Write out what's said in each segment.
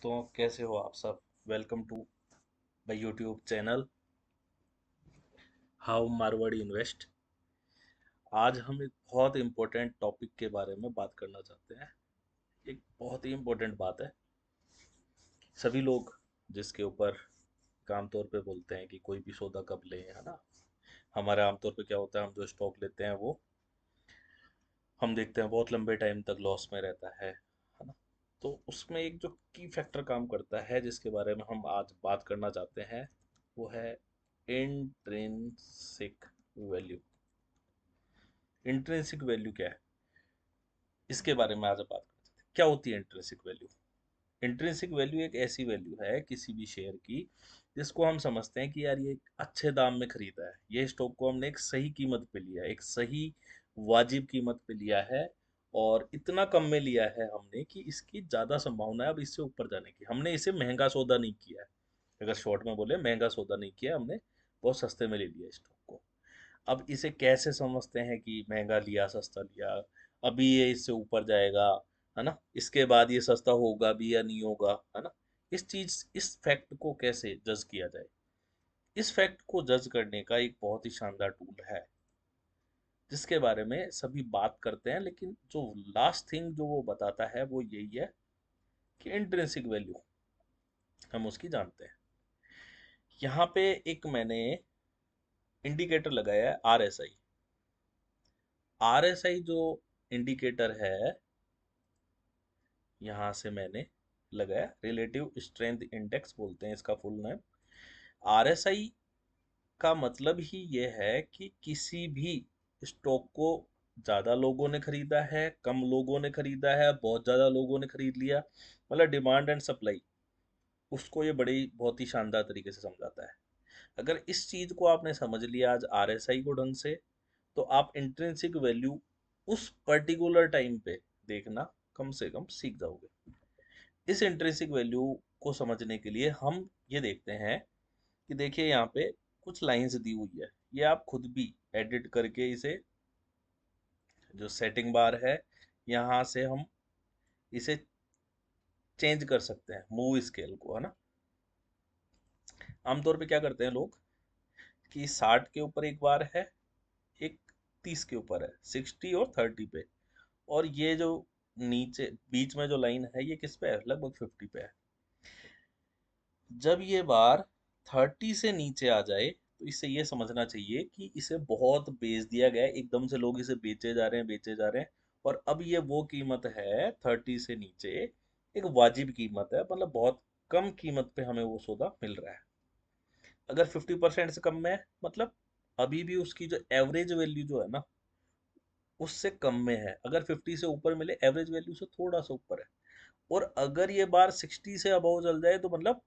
दोस्तों, कैसे हो आप सब। Welcome to my YouTube channel how Marwari invest. आज हम एक बहुत इम्पोर्टेंट टॉपिक के बारे में बात करना चाहते हैं। एक बहुत ही इम्पोर्टेंट बात है। सभी लोग जिसके ऊपर आमतौर पे बोलते हैं कि कोई भी सौदा कब लें, है ना। हमारा आमतौर पे क्या होता है, हम जो स्टॉक लेते हैं वो हम देखते हैं बहुत लंबे टाइम तक लॉस में रहता है ना। तो उसमें एक जो की फैक्टर काम करता है जिसके बारे में हम आज बात करना चाहते हैं, वो है इंट्रिंसिक वैल्यू। इंट्रिंसिक वैल्यू क्या है, इसके बारे में आज हम बात करते हैं। क्या होती है इंट्रिंसिक वैल्यू? इंट्रिंसिक वैल्यू एक ऐसी वैल्यू है किसी भी शेयर की जिसको हम समझते हैं कि यार ये एक अच्छे दाम में खरीदा है, ये स्टॉक को हमने एक सही कीमत पे लिया है, एक सही वाजिब कीमत पे लिया है। और इतना कम में लिया है हमने कि इसकी ज़्यादा संभावना है अब इससे ऊपर जाने की। हमने इसे महंगा सौदा नहीं किया है। अगर शॉर्ट में बोले, महंगा सौदा नहीं किया हमने, बहुत सस्ते में ले लिया स्टॉक को। अब इसे कैसे समझते हैं कि महंगा लिया सस्ता लिया? अभी ये इससे ऊपर जाएगा, है ना, इसके बाद ये सस्ता होगा भी या नहीं होगा, है ना। इस फैक्ट को कैसे जज किया जाए? इस फैक्ट को जज करने का एक बहुत ही शानदार टूल है जिसके बारे में सभी बात करते हैं, लेकिन जो लास्ट थिंग जो वो बताता है वो यही है कि इंट्रिंसिक वैल्यू हम उसकी जानते हैं। यहाँ पे एक मैंने इंडिकेटर लगाया है, RSI। RSI जो इंडिकेटर है, यहाँ से मैंने लगाया, रिलेटिव स्ट्रेंथ इंडेक्स बोलते हैं इसका फुल नेम। RSI का मतलब ही ये है कि किसी भी स्टॉक को ज़्यादा लोगों ने खरीदा है, कम लोगों ने खरीदा है, बहुत ज़्यादा लोगों ने खरीद लिया, मतलब डिमांड एंड सप्लाई, उसको ये बड़ी बहुत ही शानदार तरीके से समझाता है। अगर इस चीज़ को आपने समझ लिया आज RSI को ढंग से, तो आप इंट्रिंसिक वैल्यू उस पर्टिकुलर टाइम पे देखना कम से कम सीख जाओगे। इस इंट्रिंसिक वैल्यू को समझने के लिए हम ये देखते हैं कि देखिए यहाँ पे कुछ लाइंस दी हुई है। ये आप खुद भी एडिट करके इसे, जो सेटिंग बार है, यहाँ से हम इसे चेंज कर सकते हैं, मूव स्केल को, है ना। आमतौर पे क्या करते हैं लोग कि 60 के ऊपर एक बार है, एक 30 के ऊपर है, 60 और 30 पे। और ये जो नीचे बीच में जो लाइन है ये किस पे है, लगभग 50 पे है। जब ये बार 30 से नीचे आ जाए तो इससे ये समझना चाहिए कि इसे बहुत बेच दिया गया है, एकदम से लोग इसे बेचे जा रहे हैं, बेचे जा रहे हैं। और अब ये वो कीमत है 30 से नीचे, एक वाजिब कीमत है, मतलब बहुत कम कीमत पे हमें वो सौदा मिल रहा है। अगर 50% से कम में है, मतलब अभी भी उसकी जो एवरेज वैल्यू जो है ना, उससे कम में है। अगर 50 से ऊपर मिले, एवरेज वैल्यू से थोड़ा सा ऊपर है। और अगर ये बार 60 से अबव चल जाए तो मतलब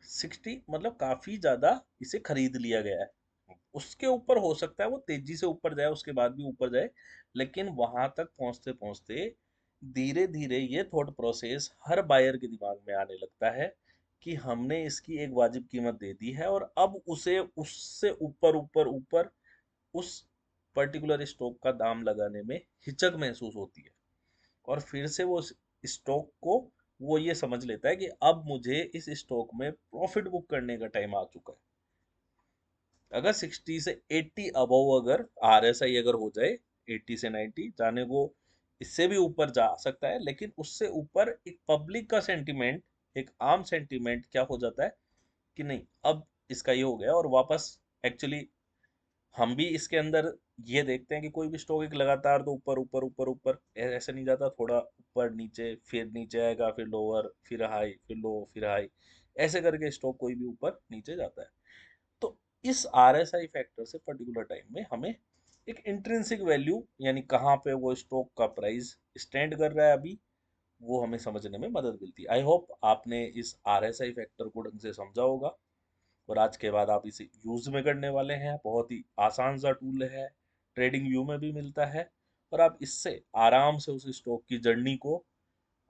60 मतलब काफी ज्यादा इसे खरीद लिया गया है। उसके ऊपर हो सकता है वो तेजी से ऊपर जाए, उसके बाद भी ऊपर जाए, लेकिन वहां तक पहुंचते पहुंचते धीरे धीरे ये थॉट प्रोसेस हर बायर के दिमाग में आने लगता है कि हमने इसकी एक वाजिब कीमत दे दी है और अब उसे उससे ऊपर ऊपर ऊपर उस पर्टिकुलर स्टॉक का दाम लगाने में हिचक महसूस होती है। और फिर से वो स्टॉक को वो ये समझ लेता है कि अब मुझे इस स्टॉक में प्रॉफिट बुक करने का टाइम आ चुका है। अगर 60 से 80 अबव अगर RSI अगर हो जाए, 80 से 90 जाने को, इससे भी ऊपर जा सकता है, लेकिन उससे ऊपर एक पब्लिक का सेंटिमेंट, एक आम सेंटिमेंट क्या हो जाता है कि नहीं, अब इसका ये हो गया। और वापस एक्चुअली हम भी इसके अंदर ये देखते हैं कि कोई भी स्टॉक एक लगातार तो ऊपर ऊपर ऊपर ऊपर ऐसे नहीं जाता, थोड़ा ऊपर नीचे, फिर नीचे आएगा, फिर लोअर, फिर हाई, फिर लो, फिर हाई, ऐसे करके स्टॉक कोई भी ऊपर नीचे जाता है। तो इस RSI फैक्टर से पर्टिकुलर टाइम में हमें एक इंट्रिंसिक वैल्यू, यानी कहाँ पे वो स्टॉक का प्राइस स्टैंड कर रहा है अभी, वो हमें समझने में मदद मिलती है। आई होप आपने इस RSI फैक्टर को ढंग से समझा होगा और आज के बाद आप इसे यूज में करने वाले हैं। बहुत ही आसान सा टूल है, ट्रेडिंग व्यू में भी मिलता है, और आप इससे आराम से उस स्टॉक की जर्नी को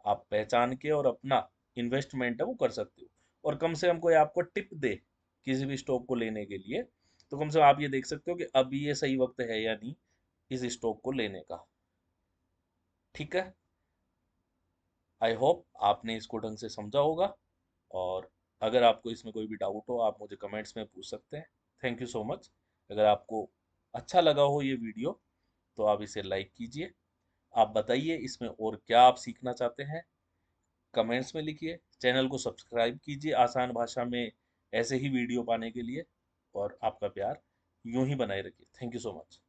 आप पहचान के और अपना इन्वेस्टमेंट है वो कर सकते हो। और कम से कम कोई आपको टिप दे किसी भी स्टॉक को लेने के लिए, तो कम से कम आप ये देख सकते हो कि अभी ये सही वक्त है या नहीं इस स्टॉक को लेने का। ठीक है। आई होप आपने इसको ढंग से समझा होगा, और अगर आपको इसमें कोई भी डाउट हो आप मुझे कमेंट्स में पूछ सकते हैं। Thank you so much. अगर आपको अच्छा लगा हो ये वीडियो तो आप इसे लाइक कीजिए। आप बताइए इसमें और क्या आप सीखना चाहते हैं, कमेंट्स में लिखिए। चैनल को सब्सक्राइब कीजिए आसान भाषा में ऐसे ही वीडियो पाने के लिए, और आपका प्यार यूं ही बनाए रखिए। Thank you so much.